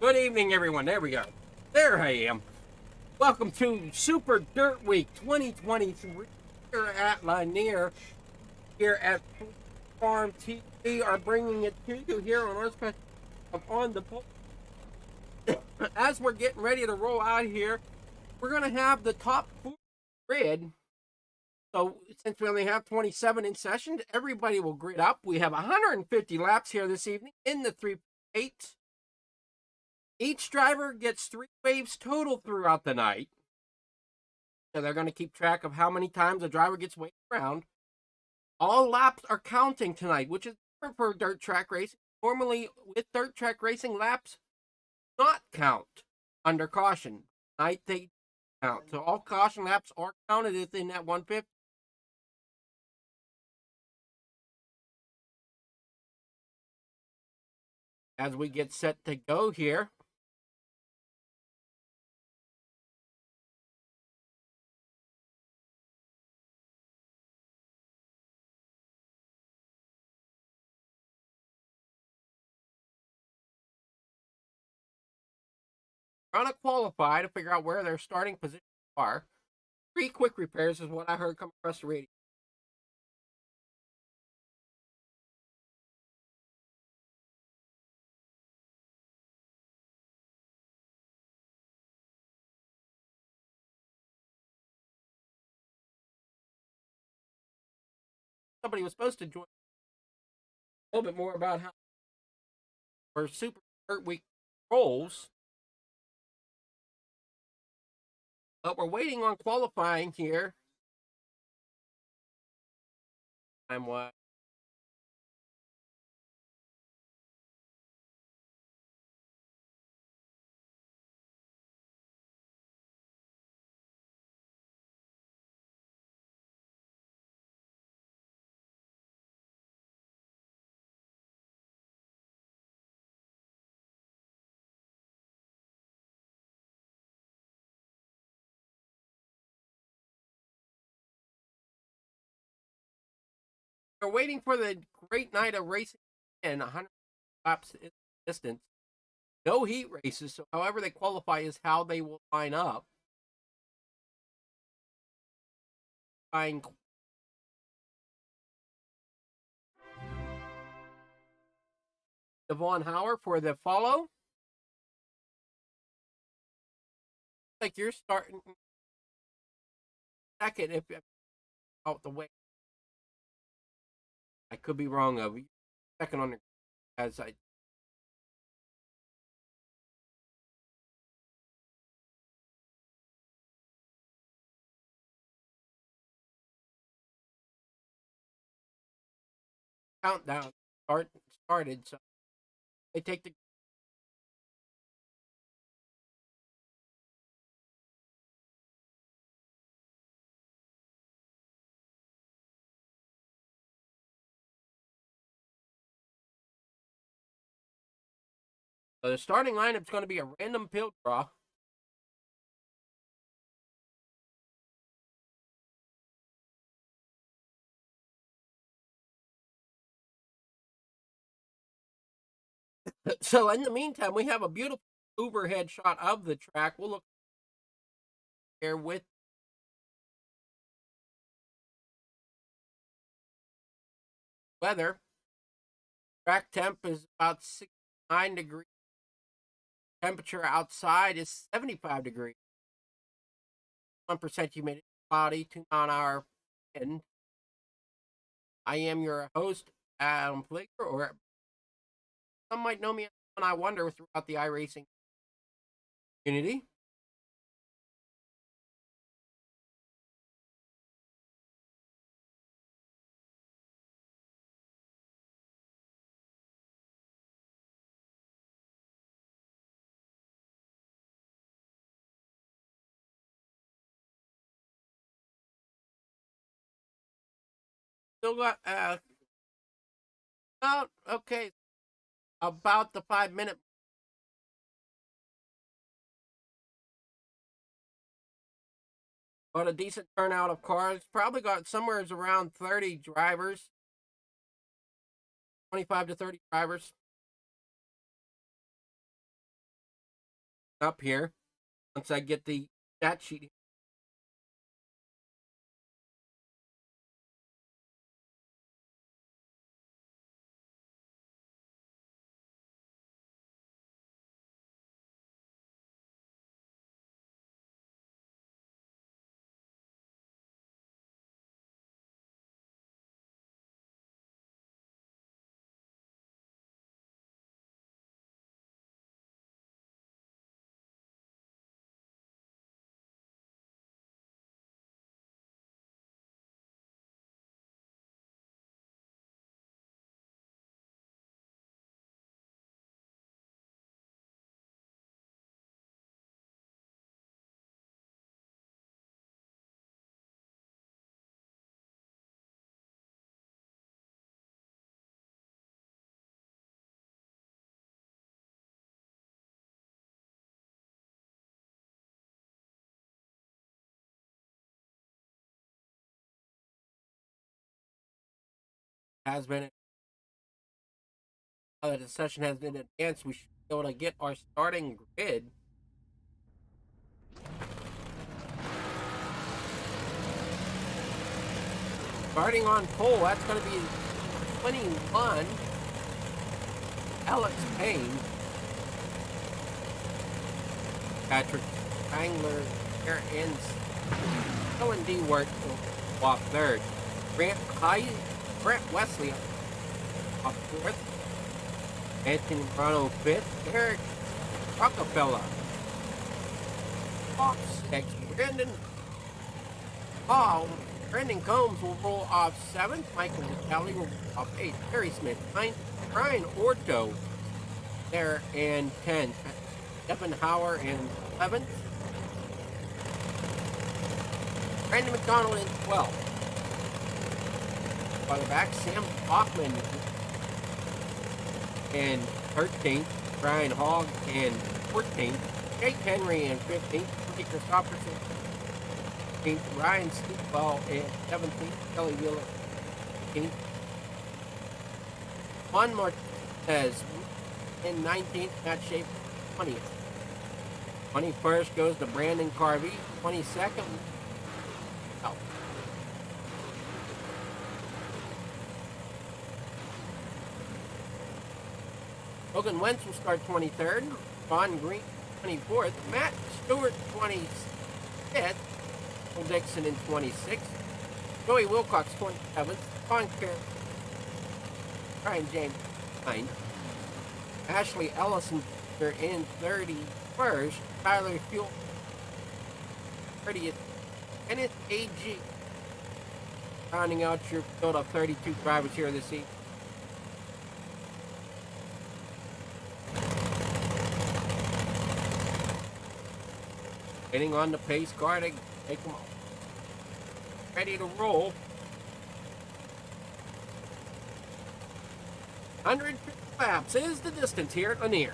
Good evening, everyone. There we go. There I am. Welcome to Super Dirt Week 2023 here at Lanier, here at Farm TV, are bringing it to you here on our special on the pole. As we're getting ready to roll out here, we're going to have the top 4 grid. So since we only have 27 in session, everybody will grid up. We have 150 laps here this evening in the 3.8. Each driver gets 3 waves total throughout the night. So they're going to keep track of how many times a driver gets waved around. All laps are counting tonight, which is different for dirt track racing. Normally, with dirt track racing, laps not count under caution. Tonight, they count. So all caution laps are counted within that 150. As we get set to go here, Trying to qualify to figure out where their starting positions are. 3 quick repairs is what I heard come across the radio. Somebody was supposed to join a little bit more about how our Super Dirt Week rolls. But we're waiting on qualifying here. I'm what? We're waiting for the great night of racing and 100 laps in distance. No heat races, so however they qualify is how they will line up. Find Devon Hauer for the follow. Like you're starting second if out the way. I could be wrong of second on the as I countdown started. So they take the the starting lineup is going to be a random field draw. So in the meantime, we have a beautiful overhead shot of the track. We'll look here with weather. Track temp is about 69 degrees. Temperature outside is 75 degrees. 1% humidity, cloudy, 2 mile an hour wind. I am your host, Adam Flicker, or some might know me as I wonder throughout the iRacing community. Still got okay, about the 5 minute. But a decent turnout of cars. Probably got somewhere around 30 drivers, 25 to 30 drivers up here. Once I get the stat sheet, has been now that the session has been advanced. We should be able to get our starting grid. Starting on pole, that's going to be 21, Alex Payne. Patrick Spangler there ends. Dylan D. Work off third. Brent Wesley off fourth. Anthony Morano fifth. Eric Rockefeller off sixth. Brendan Combs will roll off seventh. Michael Kelly will roll off eighth. Terry Smith ninth. Brian Orto there in 10th. Devin Hauer in 11th. Brandon McDonald in 12th. Farther back, Sam Bachman in 13th. Brian Hogg in 14th. Jake Henry in 15th. Nick Christopherson in 15th. Ryan Steepwell in 17th. Kelly Wheeler in 18th. Juan Martinez in 19th. Matt Schaefer 20th. 21st goes to Brandon Carvey. 22nd. Oh. Logan Wentz will start 23rd. Vaughn Green 24th. Matt Stewart 25th. Will Dixon in 26th. Joey Wilcox 27th. Vaughn Kerr. Brian James 9th. Ashley Ellison in 31st. Tyler Fuel 30th. Kenneth A.G. rounding out your field of 32 drivers here this evening. Getting on the pace car to take them off. Ready to roll. 150 laps is the distance here at Lanier.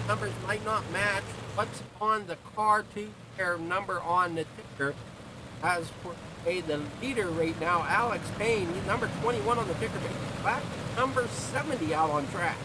Numbers might not match what's on the car to their number on the ticker. As for the leader right now, Alex Payne, he's number 21 on the ticker, but he's back number 70 out on track.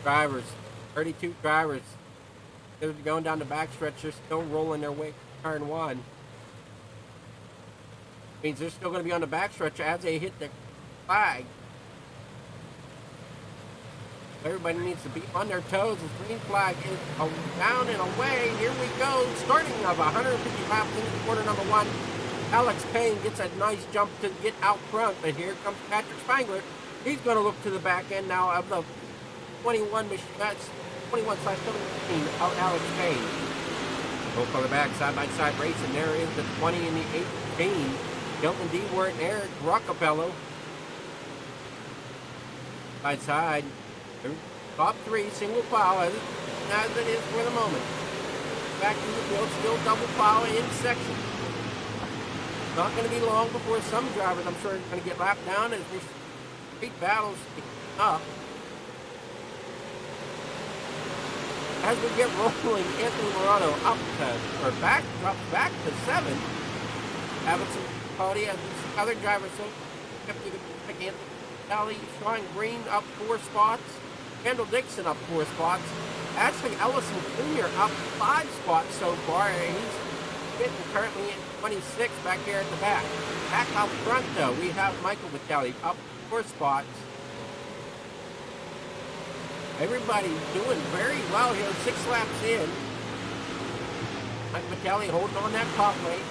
Drivers, 32 drivers, they're going down the backstretch. They're still rolling their way to turn one. Means they're still going to be on the backstretch as they hit the flag. Everybody needs to be on their toes. The green flag is down and away. Here we go. Starting of 150 laps into quarter number one. Alex Payne gets a nice jump to get out front, but here comes Patrick Spangler. He's going to look to the back end now of the 21 that's 21/17 of Alex Payne. Both on the back, side-by-side racing. There is the 20 and the 18. Hilton D. Ward and Eric Rockefeller. Side. Top three, single file, as it is for the moment. Back to the field, still double file in section. Not going to be long before some drivers, I'm sure, are going to get lapped down as these great battles up. As we get rolling, Anthony Morano up to, or back, drops back to 7. Having some difficulty as these other drivers kept to the Anthony Kelly, Sean Green up 4 spots. Kendall Dixon up 4 spots. Ashley Ellison Jr. up 5 spots so far. He's sitting currently in 26 back here at the back. Back out front though, we have Michael McKelly up 4 spots. Everybody doing very well here, 6 laps in. Mike McKelly holding on that top lane.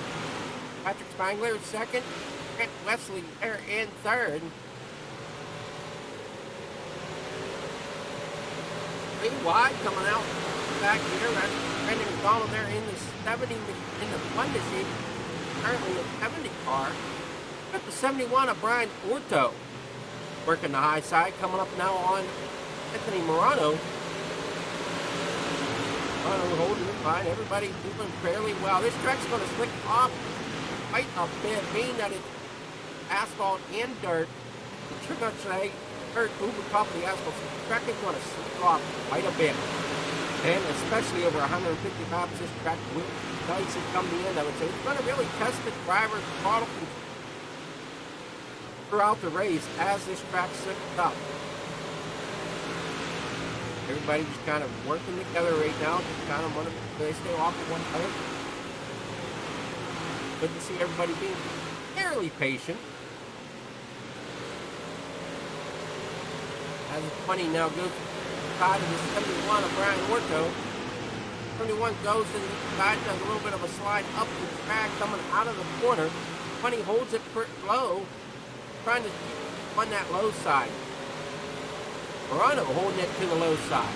Patrick Spangler second. Brent Wesley there in third. Three wide coming out back here. That's Brandon McDonald there in the 70 in the one machine. Currently a 70 car. Got the 71 of Brian Orto working the high side. Coming up now on Anthony Morano. Morano holding it fine. Everybody doing fairly well. This track's going to slick off quite a bit, being that it's asphalt and dirt. You're going to say third over top of the asphalt. So the track is going to slip off quite a bit. And especially over 150 laps, this track will nice and come the end of it. So it's going to really test the driver's throttle throughout the race as this track slips up. Everybody just kind of working together right now. Just kind of want to stay off of one another. Good to see everybody being fairly patient. As the 20 now goes to the side of the 71 of Brian Orto. 71 goes to the side, does a little bit of a slide up the track coming out of the corner. 20 holds it low, trying to keep on that low side. Morano holding it to the low side.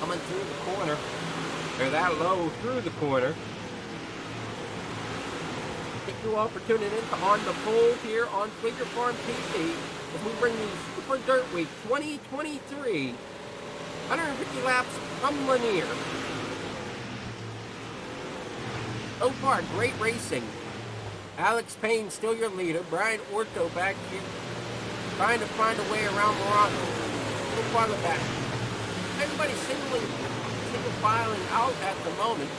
Coming through the corner. They're that low through the corner. Take your opportunity on the pole here on Twigger Farm TV as we bring you Super Dirt Week 2023. 150 laps from Lanier. So far, great racing. Alex Payne still your leader. Brian Orto back here trying to find a way around Morano. So far the back. Everybody single filing out at the moment.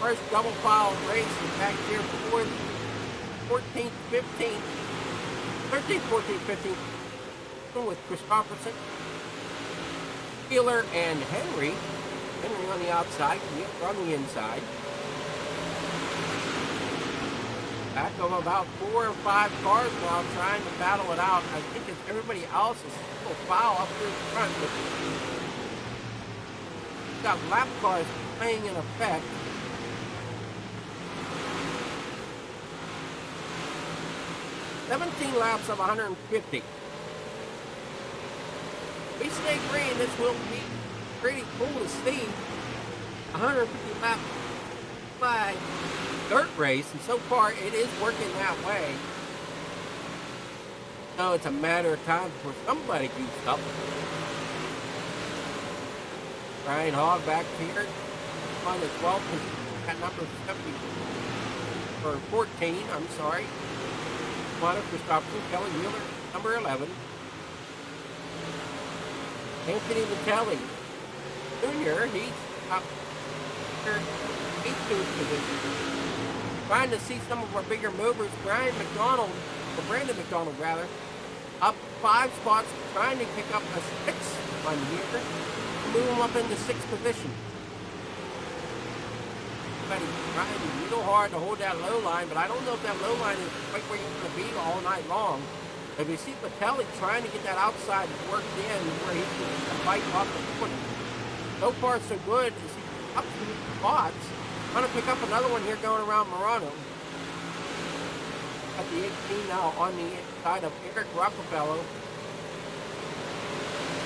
First double file race is back here for the 14th, 15th, 13th, 14th, 15th with Christopherson, Wheeler, and Henry. Henry on the outside, Wheeler on the inside. Back of about 4 or 5 cars now trying to battle it out. I think it's everybody else is single file up here in front. But we've got lap cars playing in effect. $17 laps of 150. We stay green, this will be pretty cool to see. 150 lap flag dirt race, and so far it is working that way. So it's a matter of time before somebody goes up. Brian Hogg back here on the 12th position at number 70 or 14, I'm sorry. Mono Christopherson, Kelly Wheeler, number 11. Anthony Vitelli Jr., he's up here, 18th position. Trying to see some of our bigger movers. Brandon McDonald, rather, up 5 spots, trying to pick up a 6th one here. Move him up into 6th position. Trying real hard to hold that low line, but I don't know if that low line is quite where you're going to be all night long. If you see Vitelli trying to get that outside worked in where he can fight off the foot. So far so good. Is he up to the spots? Trying to pick up another one here going around Morano. At the 18 now on the inside of Eric Rockefeller.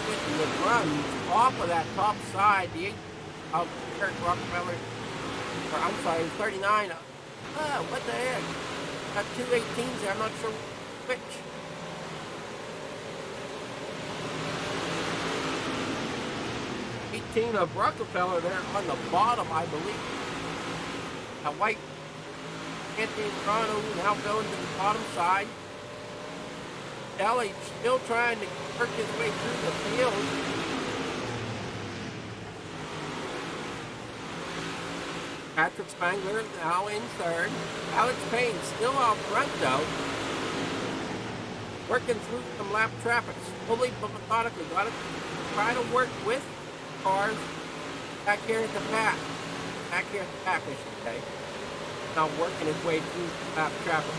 With the runs off of that top side, the 8 of Eric Rockefeller. Or I'm sorry, 39. What the heck? Got 2 18s there. I'm not sure which. Of Rockefeller there on the bottom, I believe. A white Anthony Toronto now going to the bottom side. Ellie still trying to work his way through the field. Patrick Spangler now in third. Alex Payne still out front though. Working through some lap traffic slowly but methodically. Got to try to work with cars back here at the back. Back here at the back, I should say. Now working his way through lap traffic.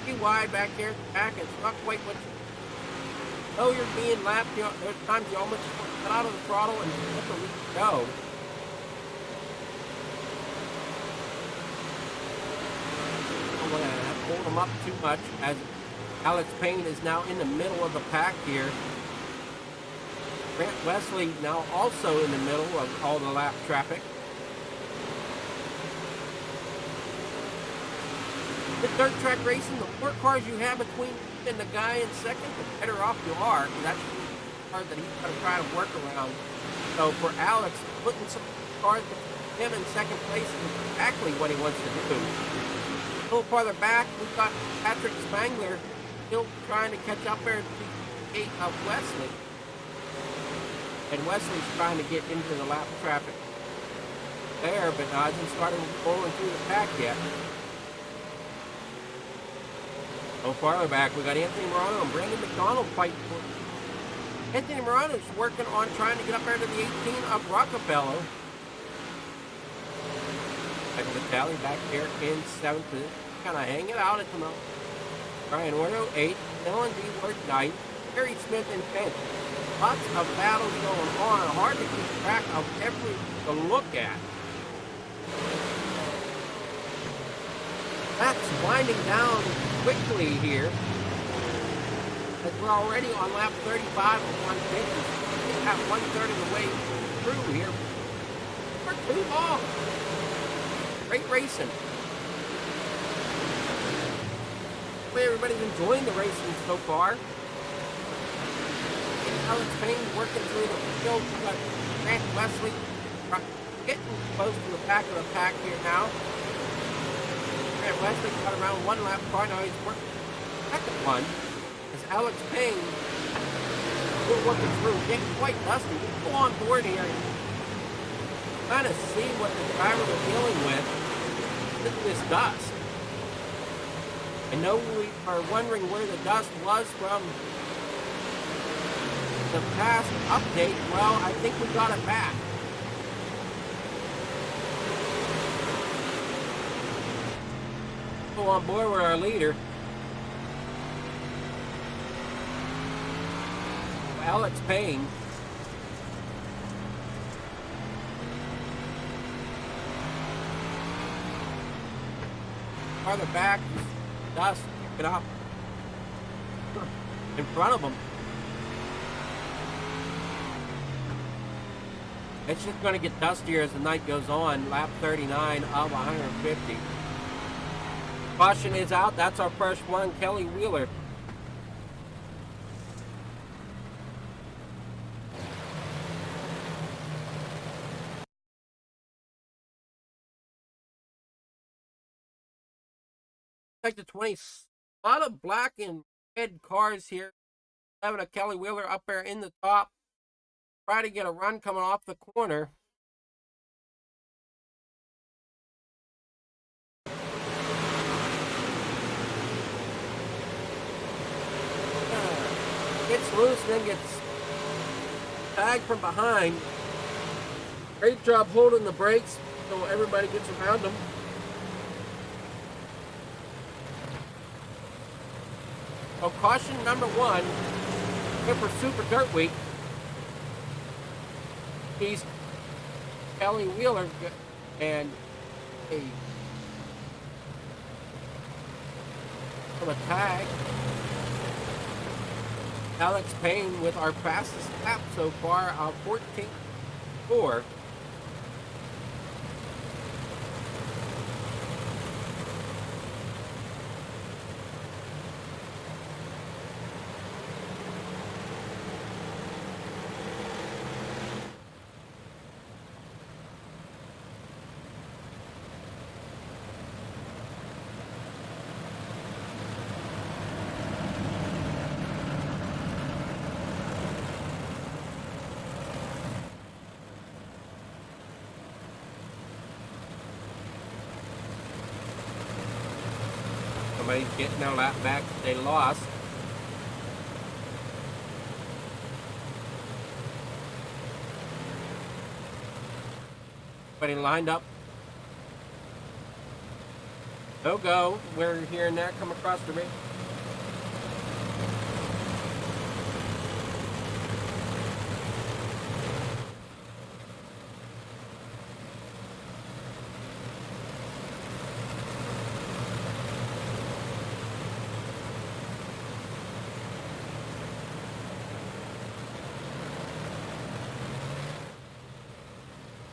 Pretty wide back here at the back. It's not quite what you know you're being lapped. There's times you almost just want to cut out of the throttle and let the lead go. I'm going to hold him up too much as Alex Payne is now in the middle of the pack here. Grant Wesley now also in the middle of all the lap traffic. The dirt track racing, the more cars you have between you and the guy in second, the better off you are. That's cars that he's going to try to work around. So for Alex, putting some cars with him in second place is exactly what he wants to do. A little farther back, we've got Patrick Spangler still trying to catch up there to the gate of Wesley. And Wesley's trying to get into the lap traffic there, but hasn't started rolling through the pack yet. So farther back, we got Anthony Morano and Brandon McDonald fighting for it. Anthony Morano's working on trying to get up there to the 18 of Roccabello. Michael Vitale back there in 7th position, kind of hanging out at the moment. Brian Ordo, 8th. Dylan D. Ward, 9th. Terry Smith in 10th. Lots of battles going on. Hard to keep track of every to look at. That's winding down quickly here. As we're already on lap 35 of 150. We're about 1/3 of the way through here. We're too long. Great racing. Hopefully everybody's enjoying the racing so far. Alex Payne working through the field. We've got Grant Wesley getting close to the back of the pack here now. Grant Wesley got around 1 lap car. Now he's working the second one. As Alex Payne still working through, getting quite dusty. We go on board here and kind of see what the drivers are dealing with. Look at this dust. I know we are wondering where the dust was from the past update. Well, I think we got it back. Go on board with our leader, Alex Payne. Farther back, dust, pick it up in front of them. It's just going to get dustier as the night goes on. Lap 39 of 150. Caution is out. That's our first one, Kelly Wheeler. Like the 20, a lot of black and red cars here. Having a Kelly Wheeler up there in the top. Try to get a run coming off the corner. Gets loose, then gets tagged from behind. Great job holding the brakes so everybody gets around them. So caution number 1 here for Super Dirt Week. He's Kelly Wheeler and from a tag. Alex Payne with our fastest lap so far, 14.4. Somebody's getting their lap back that they lost. Everybody lined up. No go. We're hearing that come across the ring.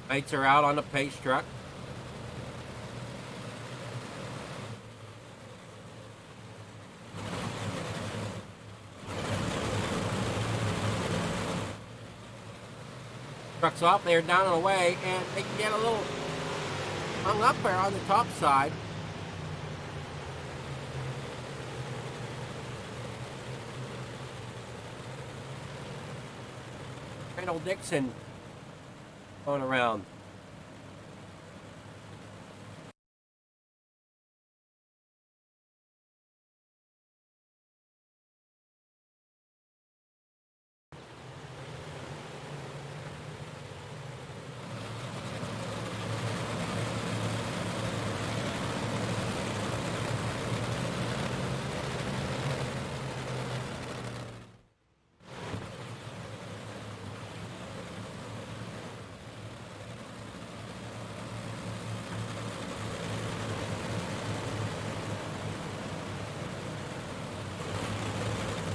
Mates are out on the pace truck. Truck's off there, down and away, and they can get a little hung up there on the top side. Randall Dixon going around.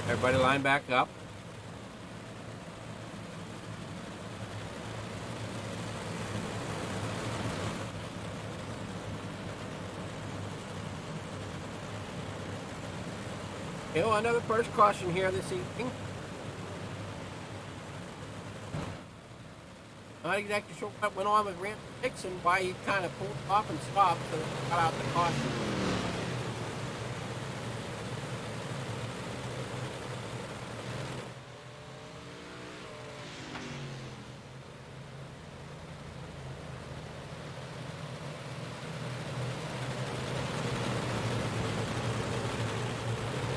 Everybody line back up. Okay, well, another first caution here this evening. Not exactly sure what went on with Randall Dixon, why he kind of pulled off and stopped, so got out the caution.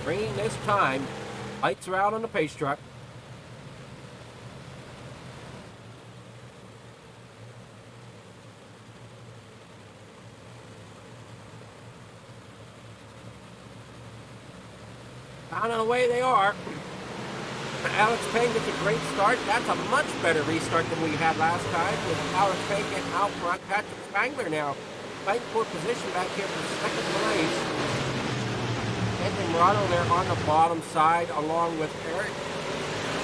Green this time. Lights are out on the pace truck. Down and away they are. Alex Payne gets a great start. That's a much better restart than we had last time, with Alex Payne getting out front. Patrick Spangler now fighting for position back here for second place. Anthony Morano there on the bottom side, along with Aaron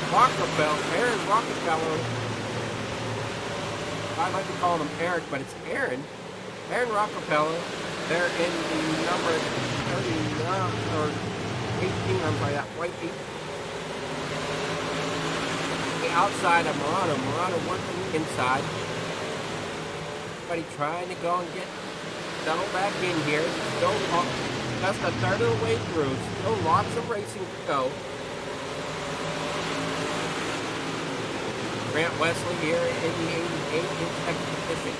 Rockefeller. I like to call him Eric, but it's Aaron. Aaron Rockefeller there in the number 30 or 18. I'm sorry, that white 8. The outside of Morano. Morano working the inside. Everybody trying to go and get settled back in here. Still just a third of the way through. Still lots of racing to go. Grant Wesley here in the 88 in second position.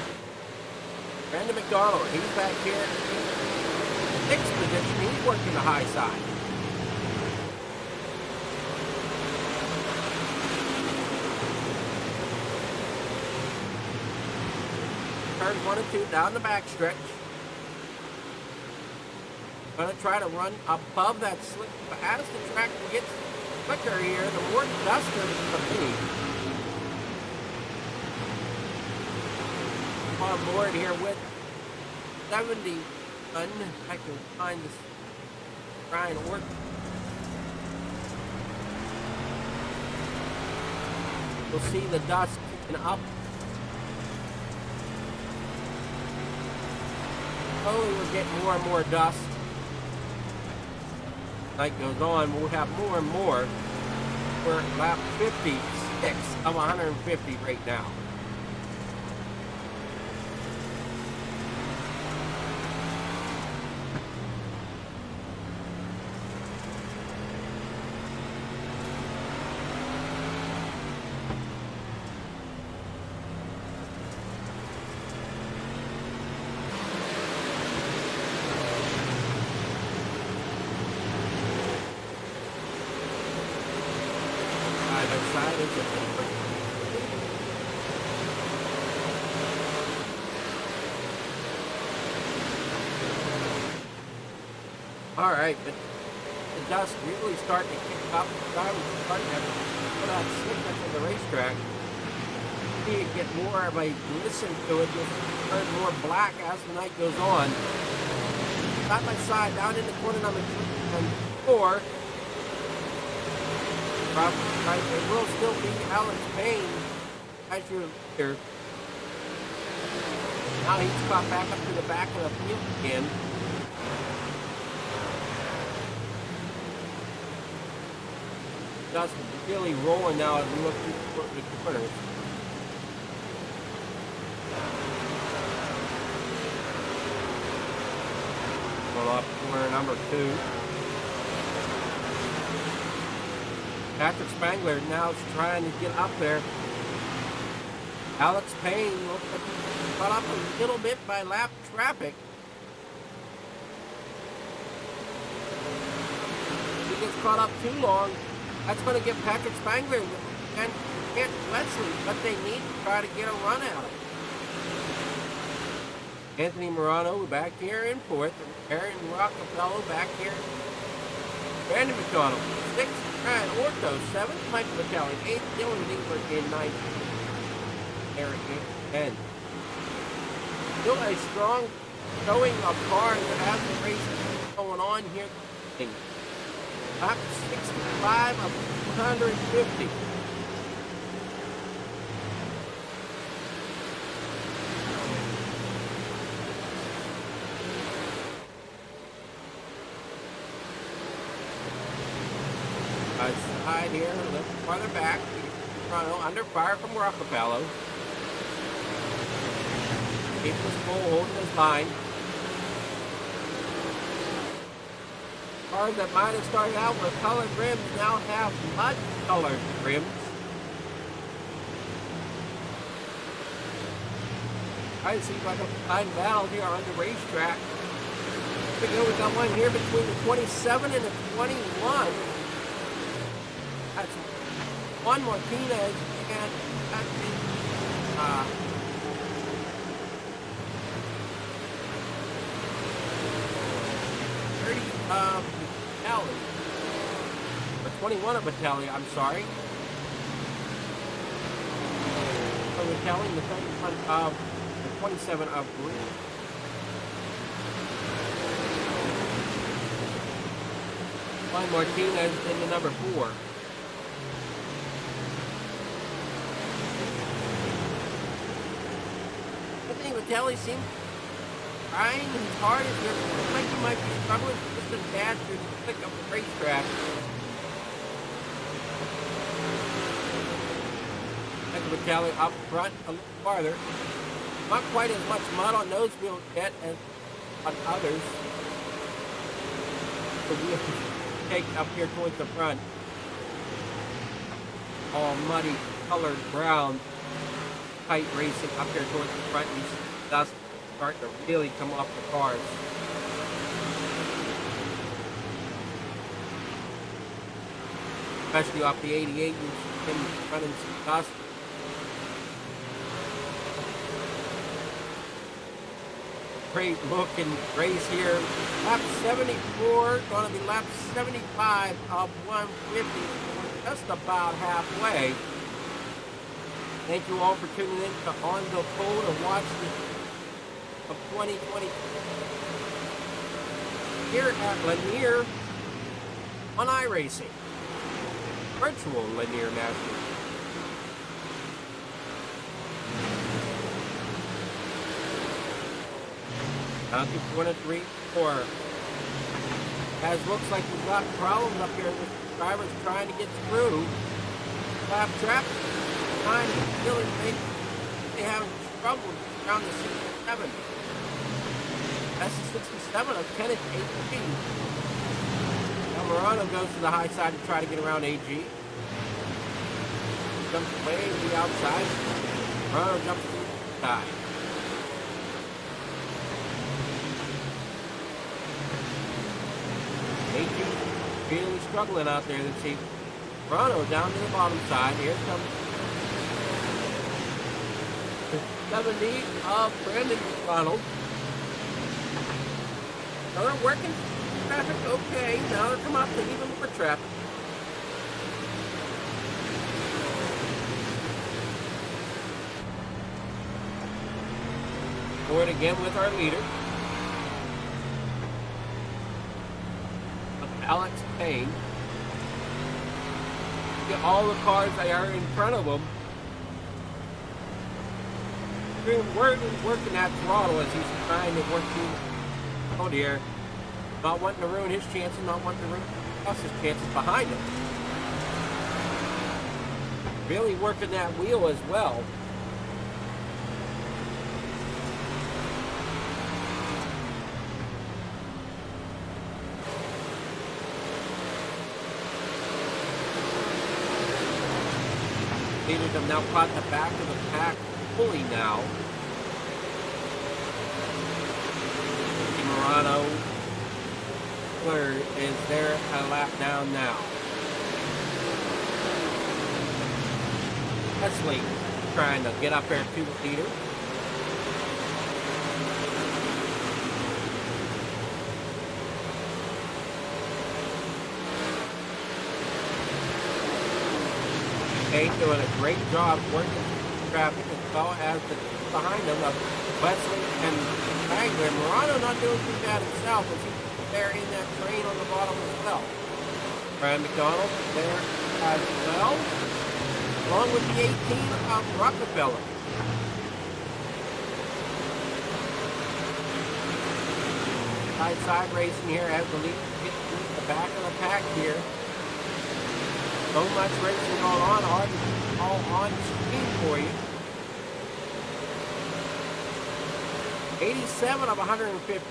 Brandon McDonald, he's back here in sixth position. He's working the high side. Turns 1 and 2 down the backstretch. Going to try to run above that slip. But as the track gets quicker here, the more dust there is going to be. On board here with 71. I can find this Brian Orton. We'll see the dust kicking up. Slowly we're getting more and more dust. Night goes on, we'll have more and more. We're at lap 56 of 150 right now. All right, but the dust really starting to kick up. The drivers are starting to put out slickness on the racetrack. You get more of a listen to it, just turn more black as the night goes on. Side by side, down in the corner number 3 and 4. Right, it will still be Alex Payne as your leader. Now he's caught back up to the back of the field again. Dust really rolling now as we look through the corners. Going off corner number 2. Patrick Spangler now is trying to get up there. Alex Payne looks like he's caught up a little bit by lap traffic. If he gets caught up too long, that's going to get Patrick Spangler and Kent Wesley, but they need to try to get a run out of it. Anthony Morano back here in 4th. Aaron Rockefeller back here. Brandon McDonald, 6th. Brad Orto, 7th. Michael Vitale, 8th. Dylan Dingler in 9th. Eric in 10th. Still a strong showing of cars that has the race going on here. Top 65 of 150. Side here, a little farther back. Toronto under fire from Rockefeller. Keep his full, holding his line. Cars that might have started out with colored rims now have mud-colored rims. Try to see if I can find battle here on the racetrack. We got one here between the 27 and the 21. That's Juan Martinez and that's Batali. Or 21 of Batali, I'm sorry. So Batali, the 31 of the 27 of Green. Juan Martinez in the number 4. Vitale seems trying as hard as you're like you might be struggling just as bad through the thick of the racetrack. Michael Vitale up front a little farther. Not quite as much mud on those wheels yet as on others. The wheels take up here towards the front. All muddy colored brown. Tight racing up here towards the front. You see dust starting to really come off the cars. Especially off the 88, you see him running some dust. Great looking race here. Lap 74, going to be lap 75 of 150. We're just about halfway. Thank you all for tuning in to On the Pole to watch the of 2020 here at Lanier on iRacing, virtual Lanier National. Down to corner 3, 4. As looks like we've got problems up here with drivers trying to get through. Lap trap. Time feeling they haven't struggled around the 67. That's the 67 of Kenneth AG. Now Morano goes to the high side to try to get around AG. Jumps way to the outside. Morano jumps to the side. AG really struggling out there this evening. Morano down to the bottom side. Here comes 70 of Brandon McDonald. Now they're working traffic okay. Now they're coming up to even more traffic. Forward again with our leader. Alex Payne. Get all the cars that are in front of him. Working that throttle as he's trying to work through out here. Not wanting to ruin his chances, not wanting to ruin his chances behind him. Really working that wheel as well. Leaders have now caught the back of the pack fully now. Murano is there a lap down now. Wesley trying to get up there to the leader. Kane doing a great job working traffic as well as the behind him of Wesley and Wagner. Murano not doing too bad himself as he's there in that train on the bottom as well. Brian McDonald there as well, along with the 18 of Rockefeller. Side racing here as the lead gets to the back of the pack here. So much racing going on, hard to keep it all on screen for you. 87 of 150.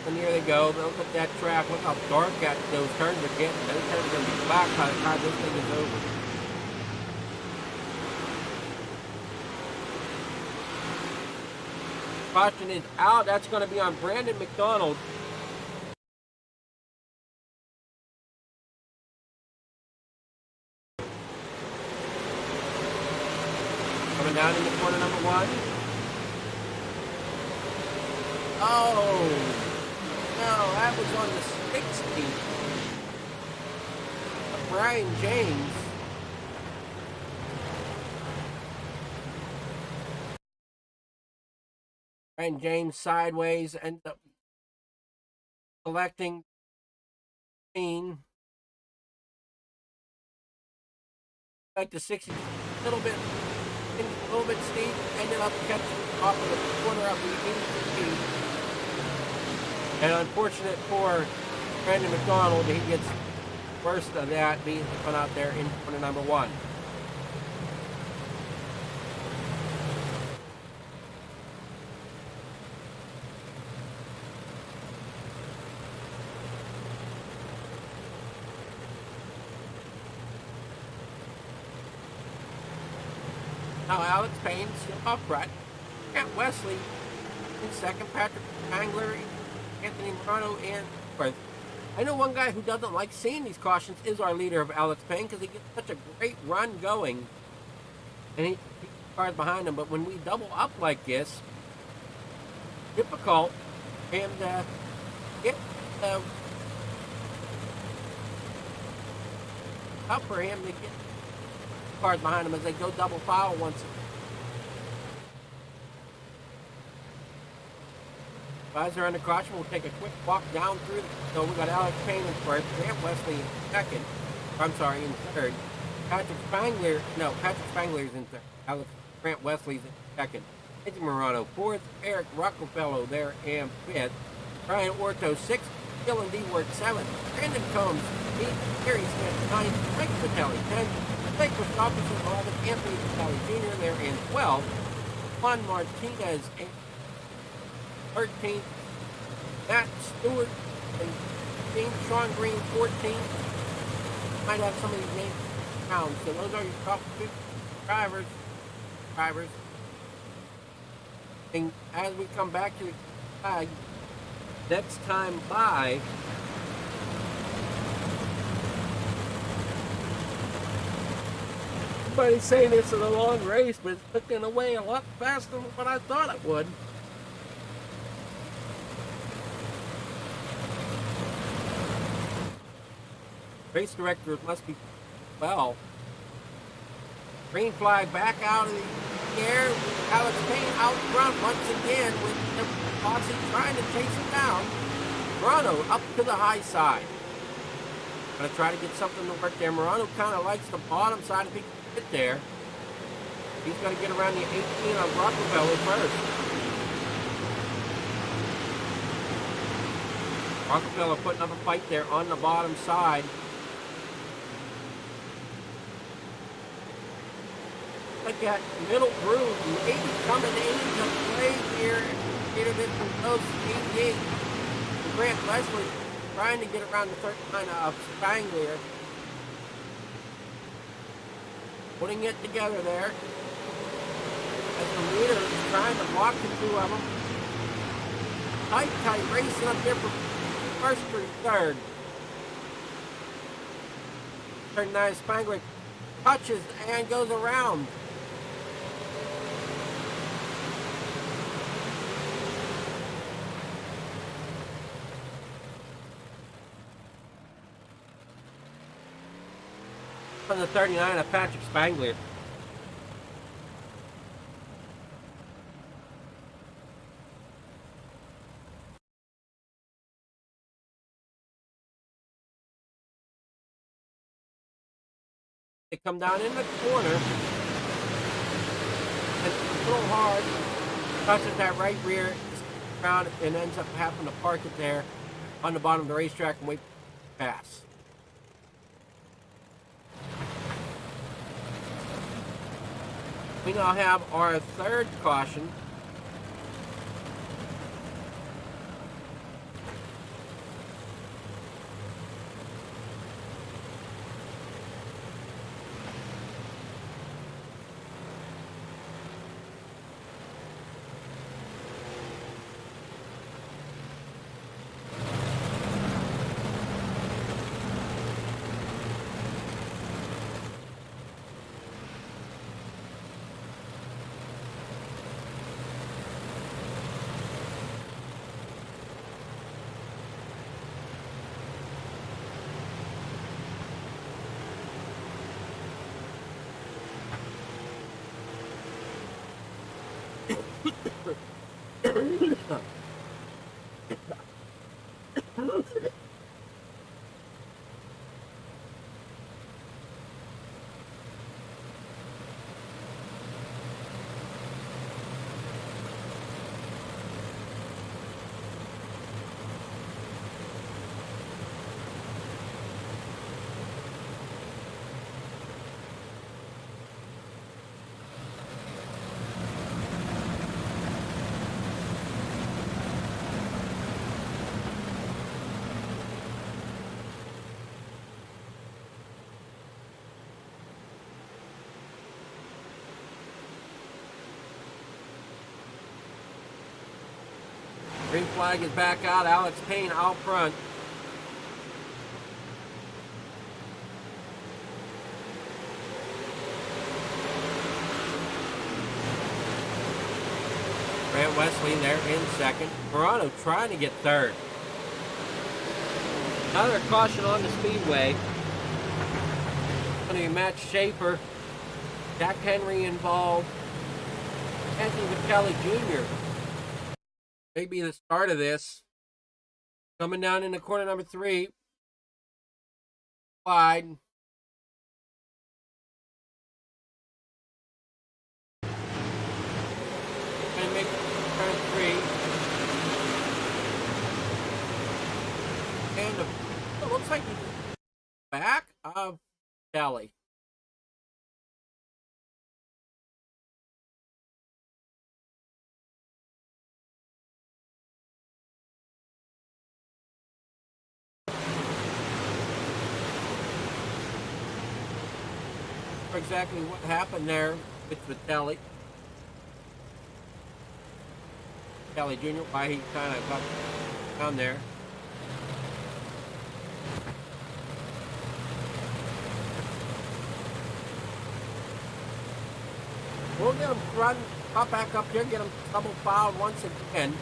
And here they go. Look at that track. Look how dark those turns are getting. Those turns are going to be black by the time this thing is over. Caution is out. That's going to be on Brandon McDonald. Coming down into corner number 1. Oh, no, that was on the 16th of Brian James. Brian James sideways and collecting like the 60, a little bit steep, ended up catching off of the corner of the 80. And unfortunate for Brandon McDonald, he gets worst of that being put out there in corner number 1. Now Alex Payne still upright. Grant Wesley in second. Patrick Spangler, Anthony Murano in fourth. I know one guy who doesn't like seeing these cautions is our leader of Alex Payne because he gets such a great run going. And he cars behind him. But when we double up like this, difficult for him to get up for him to get cars behind him as they go double foul once. Guys are under caution. We'll take a quick walk down through. So we got Alex Payne in first, Grant Wesley in second. I'm sorry, in third. Patrick Spangler is in third. Grant Wesley's in second. Eddie Morano fourth. Eric Rockefeller there in fifth. Brian Orto sixth. Dylan D-Word seventh. Brandon Combs eighth. Gary Smith ninth. Mike Vitelli 10th. Blake Christopherson 11th. Anthony Vitelli Jr. there in 12th. Juan Martinez in 13th. Matt Stewart and Sean Green 14th. Might have some of these names down. So those are your top 2 drivers. And as we come back to the flag, next time by, everybody's saying this is a long race, but it's clicking away a lot faster than what I thought it would. Race directors must be well. Green flag back out of the air. Alex Payne out front once again with the posse trying to chase him down. Murano up to the high side. Gonna try to get something to work there. Murano kind of likes the bottom side if he can get there. He's gonna get around the 18 on Rockefeller first. Rockefeller putting up a fight there on the bottom side. Like that middle groove maybe coming into play here Petered it from close 88. And Grant Leslie trying to get around the 39 of Spangler. Putting it together there. As the leader is trying to block the two of them. Tight racing up here from first through third. 39 Spangler touches and goes around. From the 39 of Patrick Spangler. They come down in the corner and a little hard, touches that right rear around and ends up having to park it there on the bottom of the racetrack and wait for the pass. We now have our third caution. Green flag is back out. Alex Payne out front. Grant Wesley there in second. Morano trying to get third. Another caution on the speedway. Going to be Matt Schaefer, Jack Henry involved, Anthony Vitelli Jr. Maybe the start of this. Coming down in the corner number 3. Wide. And make turn 3. And it looks like the back of Vitelli. Exactly what happened there with Vitelli. Vitelli Jr., why he kind of got down there. We'll get him run, pop back up here, get him double fouled once again.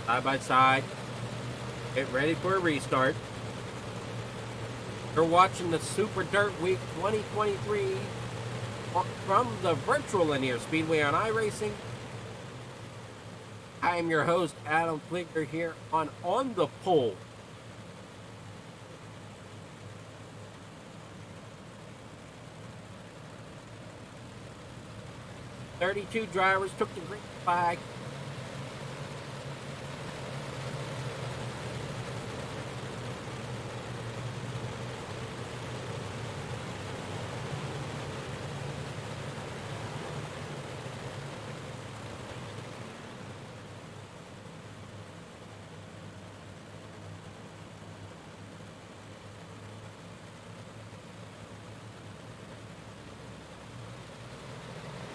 Side by side. Get ready for a restart. You're watching the Super Dirt Week 2023 from the virtual Lanier Speedway on iRacing. I am your host, Adam Fleeger, here on the Pole. 32 drivers took the green flag.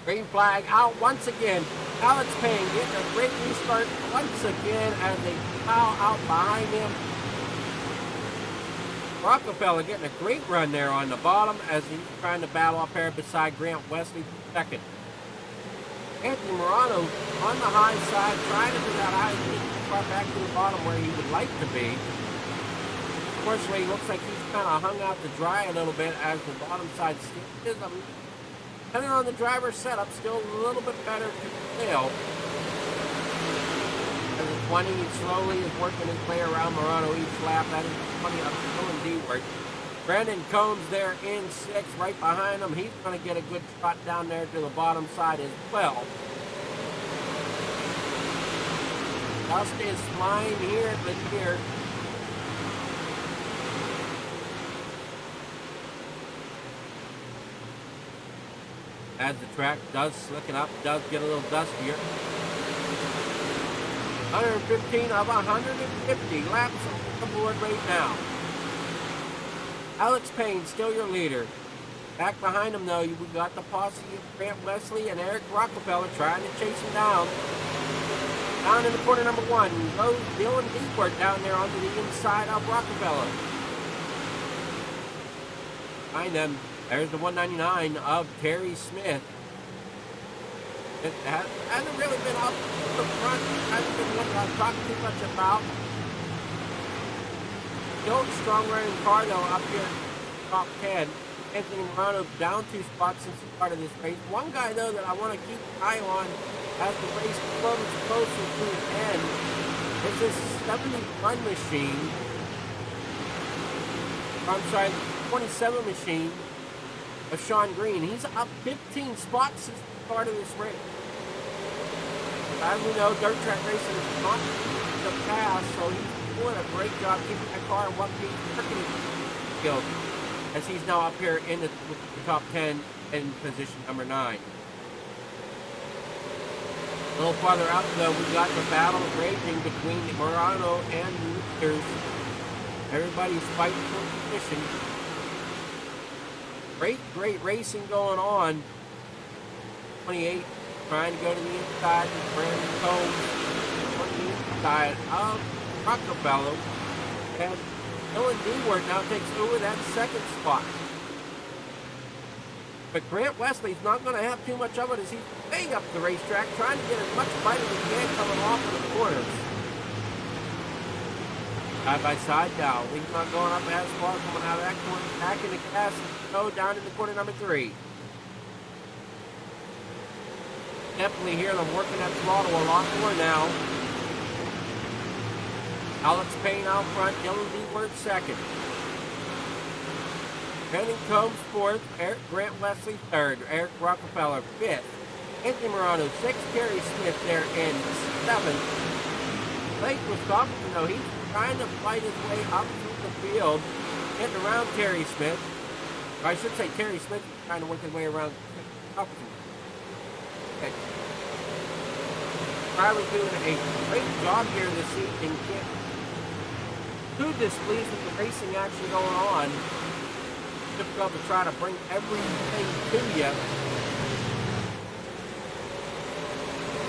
Green flag out once again. Alex Payne getting a great restart once again as they plow out behind him. Rockefeller getting a great run there on the bottom as he's trying to battle up there beside Grant Wesley for second. Anthony Morano on the high side trying to figure out how he can get back to the bottom where he would like to be. Unfortunately, looks like he's kind of hung out to dry a little bit as the bottom side still is depending on the driver's setup, still a little bit better to fail. As the 20 slowly is working his way around Morano each lap. That is 20 up to Dylan Dewart. Brandon Combs there in 6th, right behind him. He's going to get a good shot down there to the bottom side as well. Dust is flying here at Lanier. As the track does slicken up, does get a little dustier. 115 of 150 laps on the board right now. Alex Payne still your leader. Back behind him though, we got the posse of Grant Wesley and Eric Rockefeller trying to chase him down. Down in the corner number 1, goes Dylan Dewart down there onto the inside of Rockefeller. Behind them, there's the 199 of Terry Smith. It hasn't really been up the front. Hasn't been what I've talked too much about. Still a strong running car though up here top 10. Anthony Morano down 2 spots since the start of this race. One guy though that I want to keep an eye on as the race comes closer to the end is this 71 machine. I'm sorry, 27 machine of Sean Green. He's up 15 spots since the start of this race. As we know, dirt track racing is not the pass, so he's doing a great job keeping that car in one piece, working his skills, as he's now up here in the top 10 in position number 9. A little farther out though, we got the battle raging between Morano and Luther's. Everybody's fighting for position. Great racing going on. 28 trying to go to the inside with Brandon Combs on the inside of Rockefeller. And Dylan Dewart now takes over that 2nd spot. But Grant Wesley's not going to have too much of it as he's way up the racetrack trying to get as much bite as he can coming off of the corners. Side by side now. He's not going up as far coming out of that corner. Back in the gas. Go down in the corner number 3. Definitely hear them working that throttle a lot more now. Alex Payne out front. Dylan Dewart 2nd. Brandon Combs 4th. Grant Wesley 3rd. Eric Rockefeller 5th. Anthony Morano 6th. Terry Smith there in 7th. Blake was talking, he's trying to fight his way up through the field, getting around Terry Smith. Or I should say Terry Smith is trying to work his way around. Okay. Riley doing a great job here this evening. Too displeased with the racing action going on. Difficult to try to bring everything to you.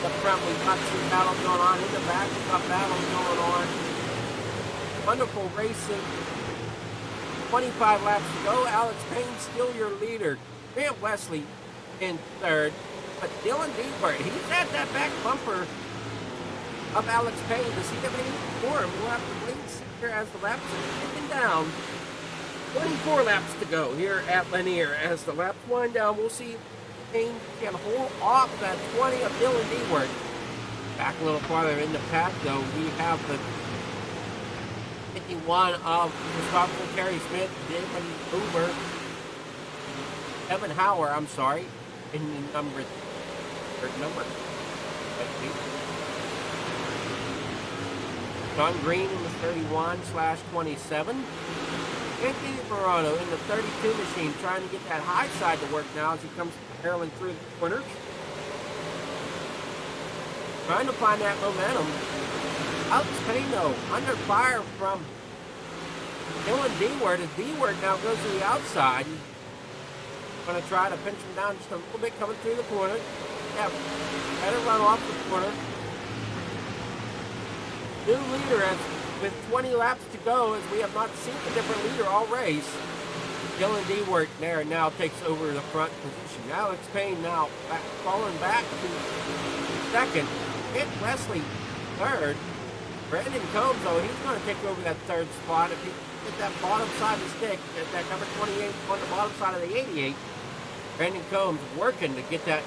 Up front, we've got some battles going on. In the back, we've got battles going on. Wonderful racing. 25 laps to go. Alex Payne still your leader. Grant Wesley in 3rd. But Dylan Dewart, he's at that back bumper of Alex Payne. Does he have any for him? We'll have to wait and see here as the laps are ticking down. 24 laps to go here at Lanier. As the laps wind down, we'll see if Payne can hold off that 20 of Dylan Dewart. Back a little farther in the pack, though, we have the 51 of Christopher Terry Smith, Damon Uber, Evan Hauer, in the number third number. John Green in the 31/27. Anthony Morano in the 32 machine, trying to get that high side to work now as he comes barreling through the corners. Trying to find that momentum. Alex Payno under fire from Dylan Dewart as Dewart now goes to the outside. Going to try to pinch him down just a little bit coming through the corner. Yeah, better run off the corner. New leader as with 20 laps to go, as we have not seen a different leader all race. Dylan Dewart there now takes over the front position. Alex Payne now falling back to second. Hit Wesley third. Brandon Combs, though, he's going to take over that third spot. If he get that bottom side of the stick, that number 28 on the bottom side of the 88, Brandon Combs working to get that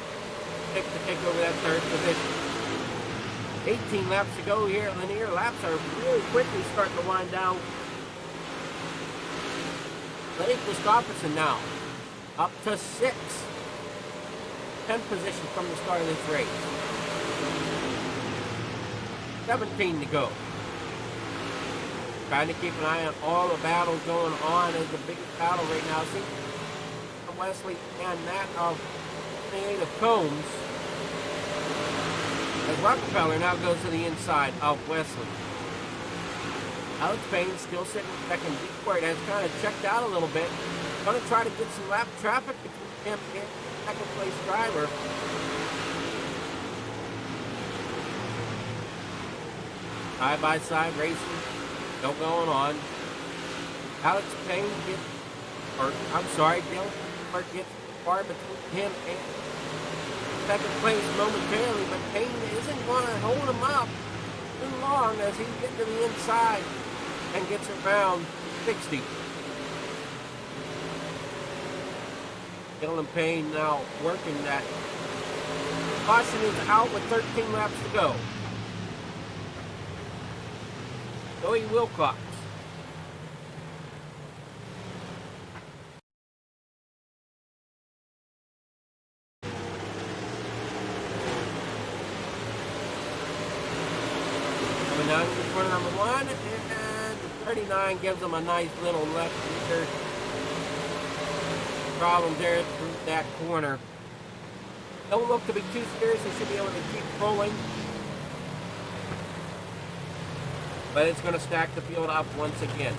stick to take over that third position. 18 laps to go here at Lanier. Laps are really quickly starting to wind down. Blake Christopherson now up to 6. 10th position from the start of this race. 17 to go. Trying to keep an eye on all the battles going on. As the biggest battle right now seems from Wesley and that of 28 of Combs. As Rockefeller now goes to the inside of Wesley. Alex Payne still sitting second. Dewart has kind of checked out a little bit. Going to try to get some lap traffic between him and the second place driver. Side-by-side racing still going on. Alex Payne Dylan Dewart gets far between him and second place momentarily, but Payne isn't going to hold him up too long as he gets to the inside and gets around 60. Dylan Payne now working that. Caution is out with 13 laps to go. Joey Wilcox. Coming down to corner number 1, and 39 gives them a nice little left rear problem there through that corner. Don't look to be too serious. They should be able to keep rolling. But it's going to stack the field up once again.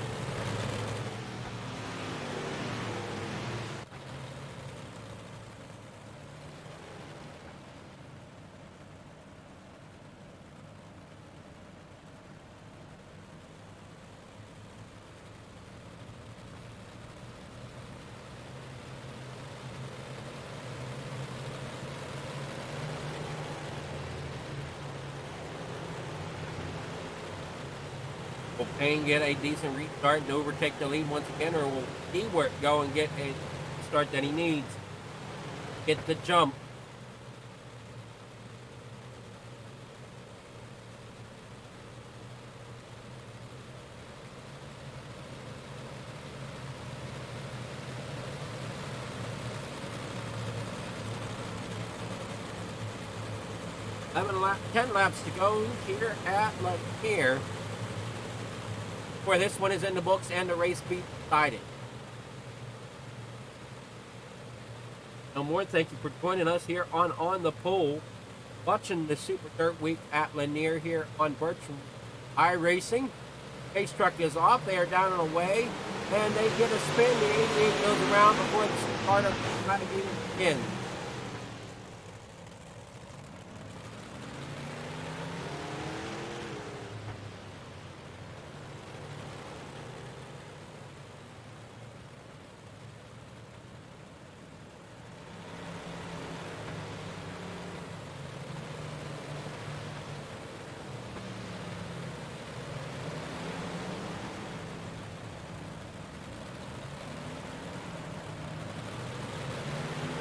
Will Payne get a decent restart and overtake the lead once again, or will Dewart go and get a start that he needs? Get the jump. – 10 laps to go here at Lanier, where this one is in the books and the race be decided. No more. Thank you for joining us here on the Pole, watching the Super Dirt Week at Lanier here on Virtual iRacing. Pace truck is off. They are down and away, and they get a spin. The 88 goes around before the start of the game begins.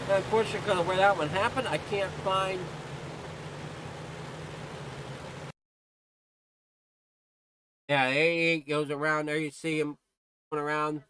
Unfortunately, because of where that one happened, I can't find. Yeah, 88 goes around there. You see him going around.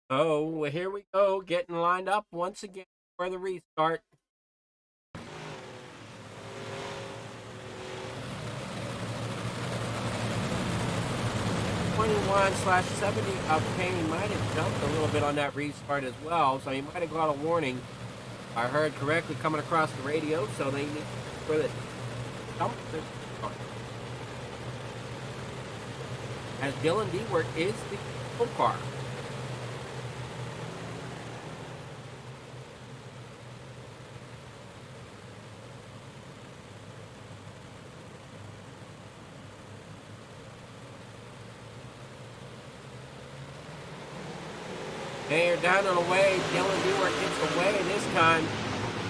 Oh, here we go, getting lined up once again for the restart. 21/70 of Payne might have jumped a little bit on that restart as well, so he might have got a warning. I heard correctly coming across the radio, so they need for the jump. As Dylan Dewart is the full car. They are down and away. Dylan Dewart gets away this time.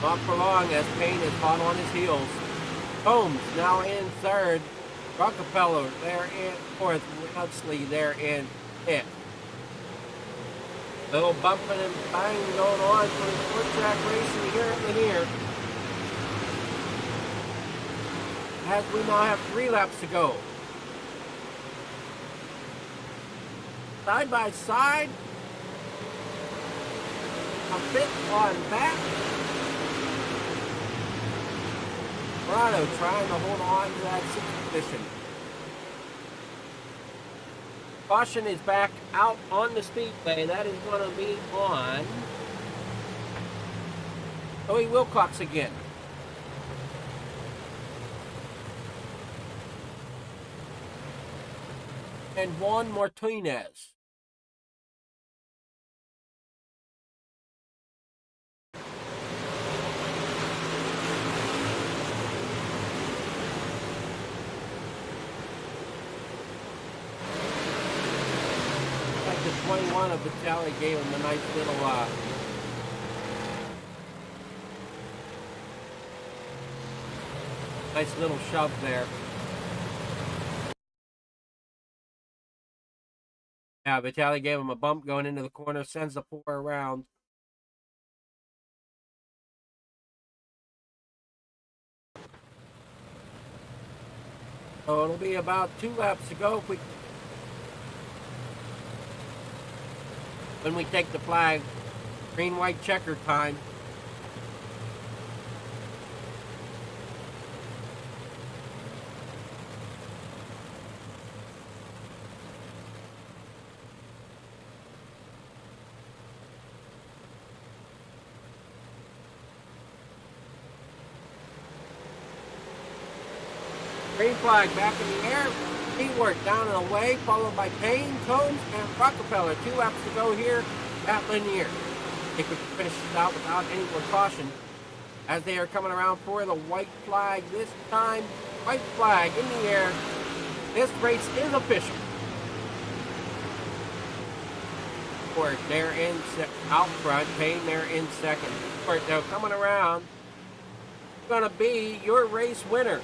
Not for long as Payne is hot on his heels. Holmes now in third. Rockefeller there in fourth. Woodsley there in fifth. Little bumping and banging going on for the short track racing here at Lanier. As we now have 3 laps to go. Side by side. A bit on back. Morano trying to hold on to that 6th position. Caution is back out on the speedway. That is going to be on Joey Wilcox again. And Juan Martinez. Like the 21 of Vitaly gave him a nice little shove there. Yeah, Vitaly gave him a bump going into the corner, sends the 4 around. So it'll be about 2 laps to go if when we take the flag. Green, white, checker time. Green flag back in the air. Teamwork down and away, followed by Payne, Combs, and Rockefeller. 2 laps to go here at Lanier. They could finish this out without any more caution as they are coming around for the white flag this time. White flag in the air. This race is official. They're in out front. Payne, they're in second. Now coming around, going to be your race winner.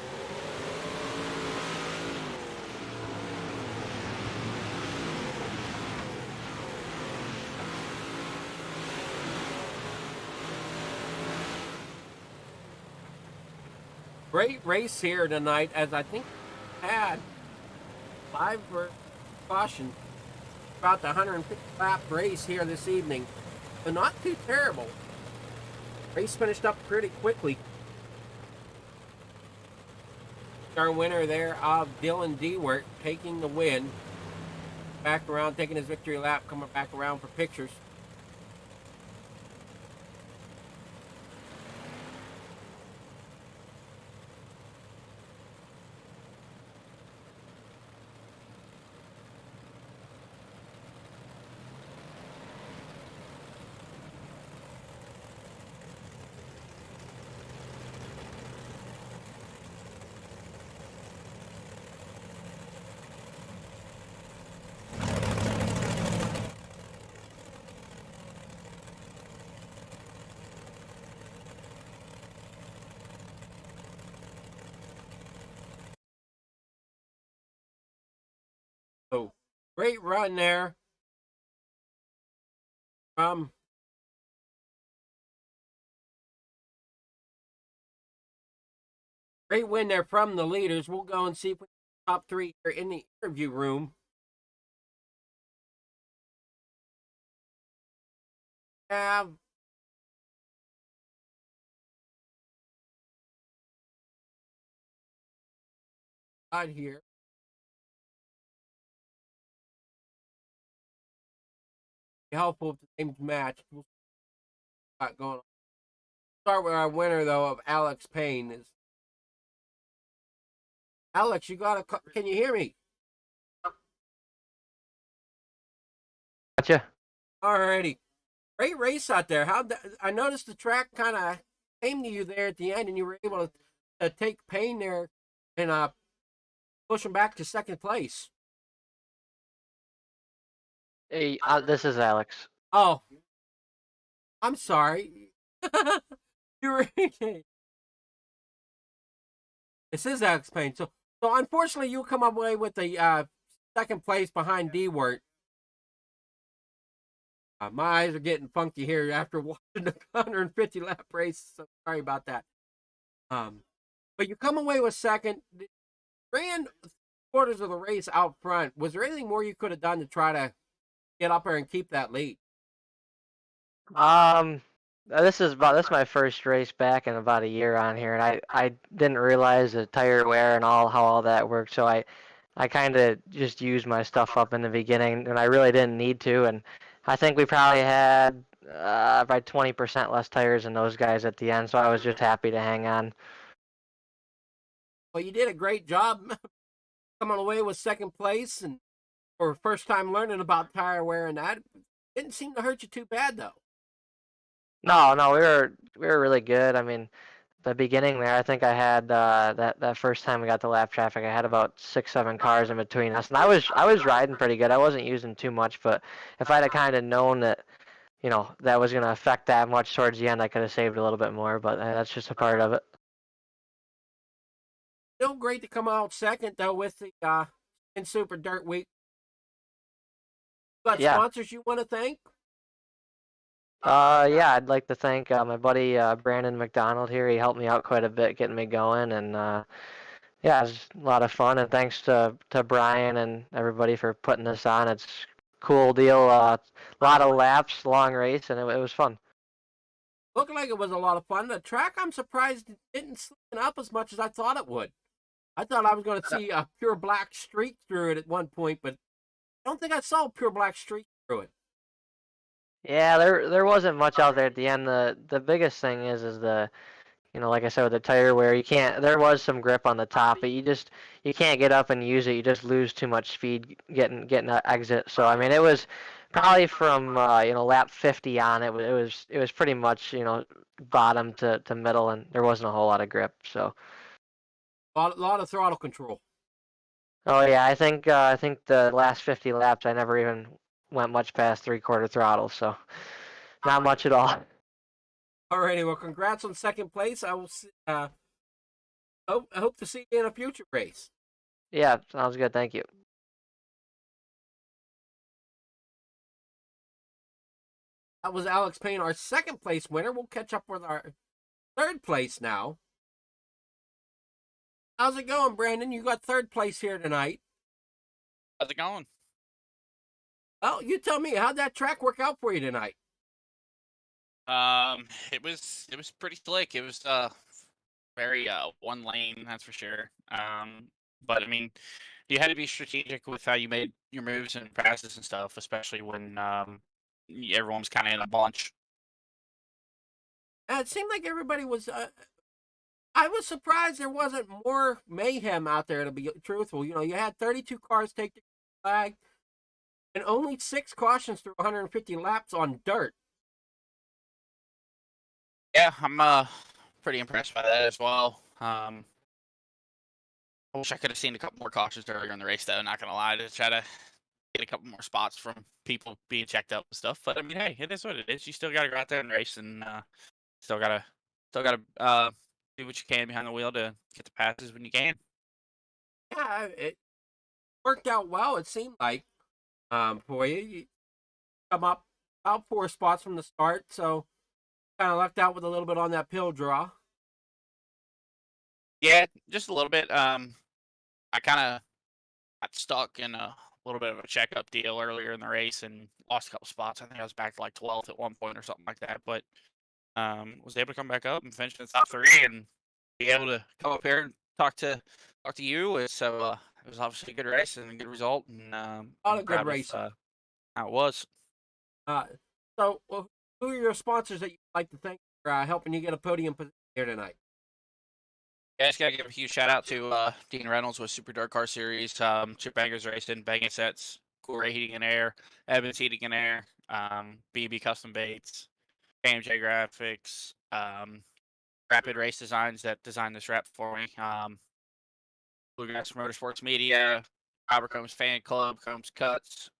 Great race here tonight, as I think we had 5 for caution about the 150 lap race here this evening. But not too terrible. Race finished up pretty quickly. Our winner there of Dylan Dewart taking the win. Back around, taking his victory lap, coming back around for pictures. So, great run there from great win there from the leaders. We'll go and see if we top 3 here in the interview room. have out here. Be helpful if the names match. We'll start going on. Start with our winner though of Alex Payne. Is Alex? You got a? Can you hear me? Gotcha. Alrighty. Great race out there. I noticed the track kind of came to you there at the end, and you were able to take Payne there and push him back to second place. Hey, this is Alex. Oh, I'm sorry. You were. This is Alex Payne. So unfortunately, you come away with the second place behind D-Wort. My eyes are getting funky here after watching the 150 lap race. So sorry about that. But you come away with second. Ran quarters of the race out front. Was there anything more you could have done to try to get up there and keep that lead? This is my first race back in about a year on here, and I didn't realize the tire wear and how all that worked. So I kind of just used my stuff up in the beginning, and I really didn't need to. And I think we probably had about 20% less tires than those guys at the end. So I was just happy to hang on. Well, you did a great job coming away with second place, and for first time learning about tire wear and that didn't seem to hurt you too bad though. No, we were really good. I mean, the beginning there, I think I had that first time we got the lap traffic, I had about 6, 7 cars in between us, and I was riding pretty good. I wasn't using too much, but if I'd have kind of known that that was going to affect that much towards the end, I could have saved a little bit more. But that's just a part of it. Still great to come out second though with the in Super Dirt Week. Got Yeah. sponsors you want to thank? Yeah, I'd like to thank my buddy Brandon McDonald here. He helped me out quite a bit getting me going, and yeah, it was a lot of fun. And thanks to Brian and everybody for putting this on. It's a cool deal. A lot of laps, long race, and it was fun. Looked like it was a lot of fun. The track, I'm surprised it didn't slicken up as much as I thought it would. I thought I was going to see a pure black streak through it at one point, but I don't think I saw a pure black streak through it. Yeah, there wasn't much out there at the end. The biggest thing is the like I said with the tire wear, you can't. There was some grip on the top, but you can't get up and use it. You just lose too much speed getting an exit. So I mean, it was probably from lap 50 on. It was pretty much bottom to middle, and there wasn't a whole lot of grip. So. A lot of throttle control. Oh yeah, I think the last 50 laps I never even went much past 3/4 throttle, so not much at all. Alrighty, well, congrats on second place. I will hope to see you in a future race. Yeah, sounds good. Thank you. That was Alex Payne, our second place winner. We'll catch up with our third place now. How's it going, Brandon? You got third place here tonight. How's it going? Well, you tell me, how'd that track work out for you tonight? It was pretty slick. It was very one lane, that's for sure. But I mean, you had to be strategic with how you made your moves and passes and stuff, especially when everyone was kind of in a bunch. It seemed like everybody was. I was surprised there wasn't more mayhem out there, to be truthful. You had 32 cars take the flag and only 6 cautions through 150 laps on dirt. Yeah, I'm pretty impressed by that as well. I wish I could have seen a couple more cautions earlier in the race, though. Not gonna lie, to try to get a couple more spots from people being checked up and stuff. But I mean, hey, it is what it is. You still got to go out there and race, and still gotta do what you can behind the wheel to get the passes when you can. Yeah, it worked out well. It seemed like for you. You come up about 4 spots from the start, so kind of lucked out with a little bit on that pill draw. Yeah, just a little bit. I kind of got stuck in a little bit of a checkup deal earlier in the race and lost a couple spots. I think I was back to like 12th at one point or something like that. But was able to come back up and finish in the top three and be able to come up here and talk to you. So it was obviously a good race and a good result, and A lot I'm of good proud of racing. how it was. So, who are your sponsors that you'd like to thank for helping you get a podium position here tonight? Yeah, I just gotta give a huge shout out to Dean Reynolds with Super Dark Car Series, Chip Bangers Racing, Banging Sets, Cool Ray Heating and Air, Evans Heating and Air, BB Custom Baits, KMJ Graphics, Rapid Race Designs that designed this wrap for me, Bluegrass Motorsports Media, Robert Combs Fan Club, Combs Cuts,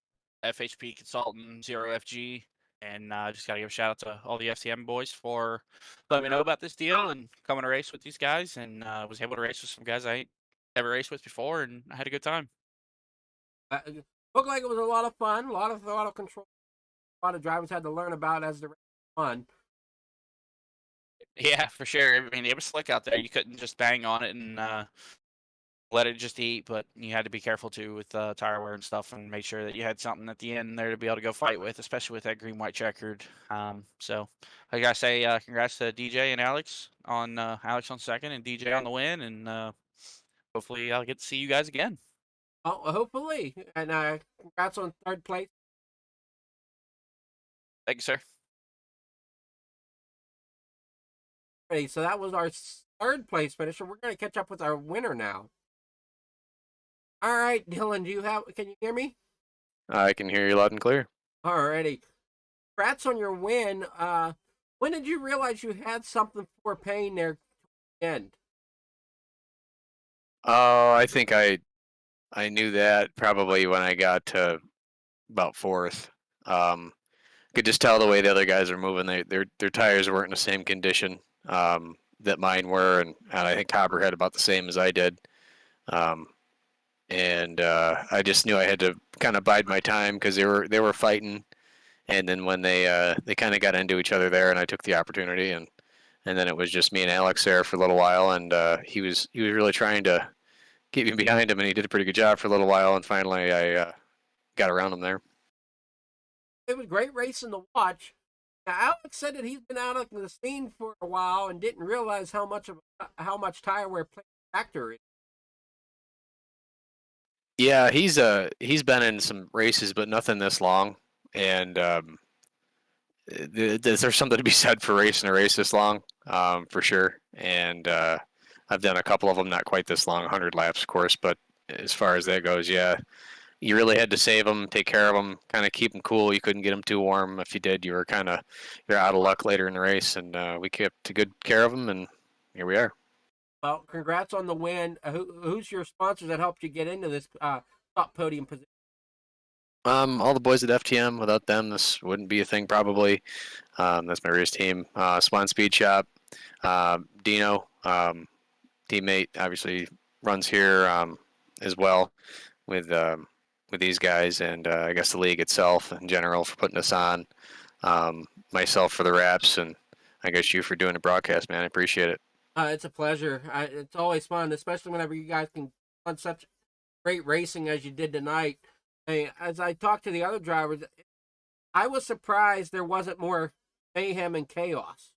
FHP Consultant, Zero FG, and just got to give a shout out to all the FCM boys for letting me know about this deal and coming to race with these guys. And was able to race with some guys I ain't ever raced with before, and I had a good time. Looked like it was a lot of fun, a lot of control. A lot of drivers had to learn about as the race went on. Yeah, for sure. I mean, it was slick out there. You couldn't just bang on it and let it just eat, but you had to be careful too with tire wear and stuff, and make sure that you had something at the end there to be able to go fight with, especially with that green white checkered. So I gotta say, congrats to DJ and Alex on second and DJ on the win, and hopefully I'll get to see you guys again. Oh, hopefully, and congrats on third place. Thank you, sir. So that was our third place finisher. We're going to catch up with our winner now. All right, Dylan, can you hear me? I can hear you loud and clear. Alrighty. Congrats on your win. When did you realize you had something for pain there at the end? Oh, I think I knew that probably when I got to about fourth. Could just tell the way the other guys are moving. Their tires weren't in the same condition that mine were, and I think Copper had about the same as I did. And I just knew I had to kind of bide my time because they were fighting, and then when they kind of got into each other there, and I took the opportunity, and then it was just me and Alex there for a little while, and he was really trying to keep me behind him, and he did a pretty good job for a little while, and finally I got around him there. It was great racing to watch. Now, Alex said that he's been out of the scene for a while and didn't realize how much tire wear played a factor. Yeah, he's been in some races, but nothing this long, and there's something to be said for racing a race this long, for sure. And I've done a couple of them, not quite this long, 100 laps, of course, but as far as that goes, yeah, you really had to save them, take care of them, kind of keep them cool. You couldn't get them too warm. If you did, you're out of luck later in the race. And we kept good care of them, and here we are. Well, congrats on the win. Who's your sponsors that helped you get into this top podium position? All the boys at FTM. Without them, this wouldn't be a thing probably. That's my race team. Swan Speed Shop. Dino, teammate, obviously runs here as well with these guys, and I guess the league itself in general for putting us on. Myself for the wraps, and I guess you for doing the broadcast, man. I appreciate it. It's a pleasure. It's always fun, especially whenever you guys can run such great racing as you did tonight. As I talked to the other drivers, I was surprised there wasn't more mayhem and chaos.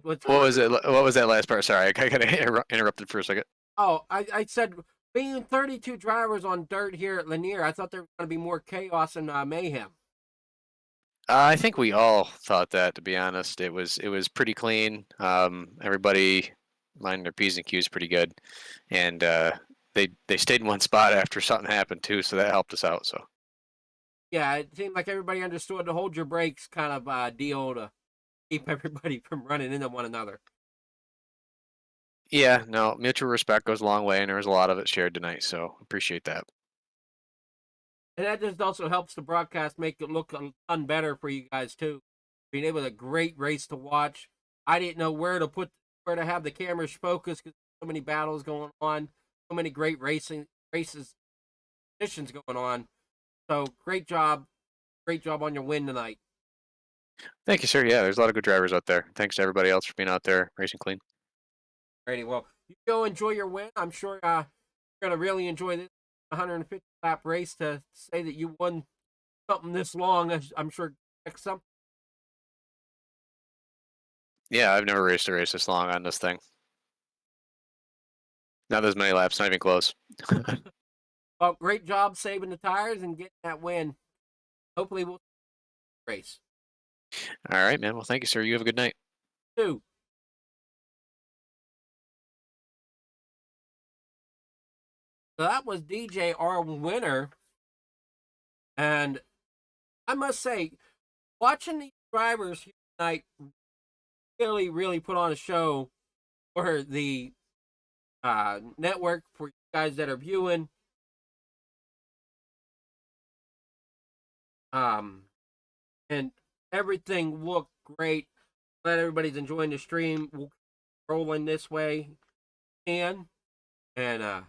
What was it? What was that last part? Sorry, I got interrupted for a second. Oh, I said being 32 drivers on dirt here at Lanier, I thought there was going to be more chaos and mayhem. I think we all thought that, to be honest. It was pretty clean. Everybody lined their P's and Q's pretty good, and they stayed in one spot after something happened too, so that helped us out. So yeah, it seemed like everybody understood the hold your brakes kind of deal to keep everybody from running into one another. yeah, no, mutual respect goes a long way, and there was a lot of it shared tonight. So appreciate that. And that just also helps the broadcast make it look a ton better for you guys too. Being able to great race to watch. I didn't know where to have the cameras focus because so many battles going on, so many great races positions going on. So great job on your win tonight. Thank you, sir. Yeah, there's a lot of good drivers out there. Thanks to everybody else for being out there racing clean. Alrighty, well, you go enjoy your win. I'm sure you're going to really enjoy this 150 lap race. To say that you won something this long, I'm sure something. Yeah, I've never raced a race this long on this thing. Not this many laps, not even close. Well, great job saving the tires and getting that win. Hopefully we'll race. All right, man. Well, thank you, sir. You have a good night. 2. So that was DJ, our winner. And I must say, watching these drivers here tonight really, really put on a show for the network, for you guys that are viewing. And everything looked great. Glad everybody's enjoying the stream. We'll roll in this way. And glad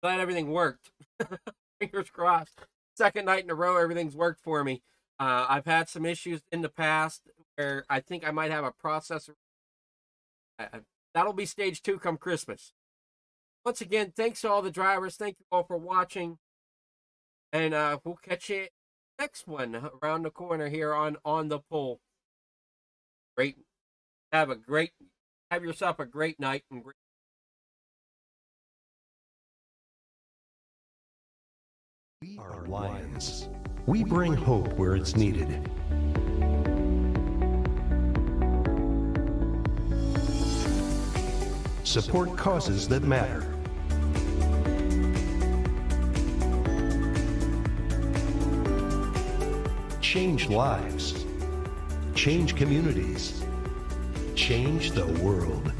everything worked. Fingers crossed. Second night in a row, everything's worked for me. I've had some issues in the past where I think I might have a processor. That'll be stage 2 come Christmas. Once again, thanks to all the drivers. Thank you all for watching. And we'll catch you next one around the corner here on the pole. Great. Have yourself a great night and great. We are Lions. We bring hope where it's needed. Support causes that matter. Change lives. Change communities. Change the world.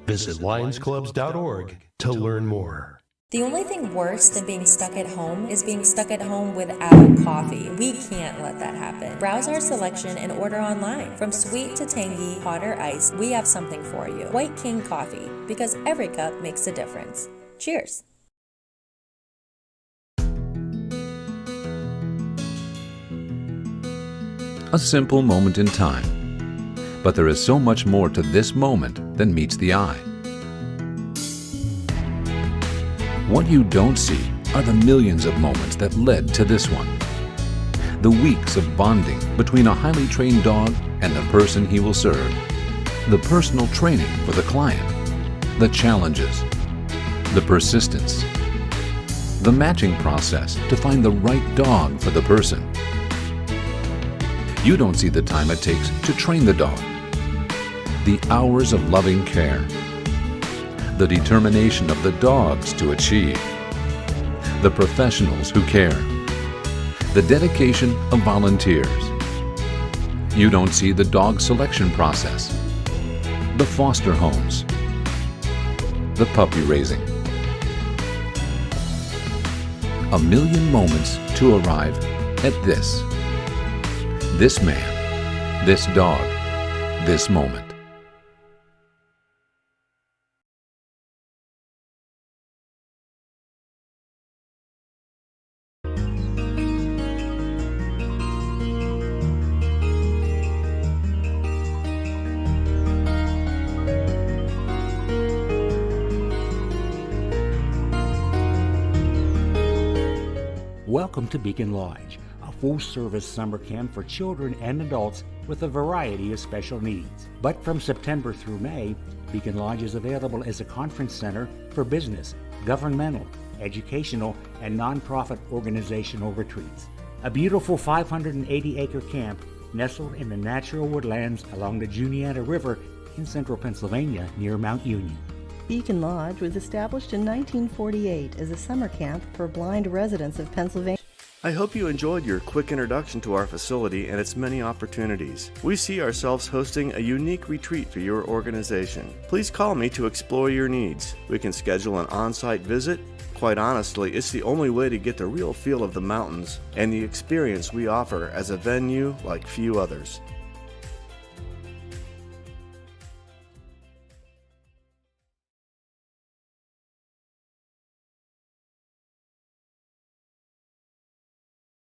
Visit lionsclubs.org to learn more. The only thing worse than being stuck at home is being stuck at home without coffee. We can't let that happen. Browse our selection and order online. From sweet to tangy, hot or iced, we have something for you. White King Coffee, because every cup makes a difference. Cheers. A simple moment in time. But there is so much more to this moment than meets the eye. What you don't see are the millions of moments that led to this one. The weeks of bonding between a highly trained dog and the person he will serve. The personal training for the client. The challenges. The persistence. The matching process to find the right dog for the person. You don't see the time it takes to train the dog. The hours of loving care. The determination of the dogs to achieve. The professionals who care. The dedication of volunteers. You don't see the dog selection process. The foster homes. The puppy raising. A million moments to arrive at this. This man, this dog, this moment. Welcome to Beacon Lodge, a full-service summer camp for children and adults with a variety of special needs. But from September through May, Beacon Lodge is available as a conference center for business, governmental, educational, and nonprofit organizational retreats. A beautiful 580-acre camp nestled in the natural woodlands along the Juniata River in central Pennsylvania near Mount Union. Beacon Lodge was established in 1948 as a summer camp for blind residents of Pennsylvania. I hope you enjoyed your quick introduction to our facility and its many opportunities. We see ourselves hosting a unique retreat for your organization. Please call me to explore your needs. We can schedule an on-site visit. Quite honestly, it's the only way to get the real feel of the mountains and the experience we offer as a venue like few others.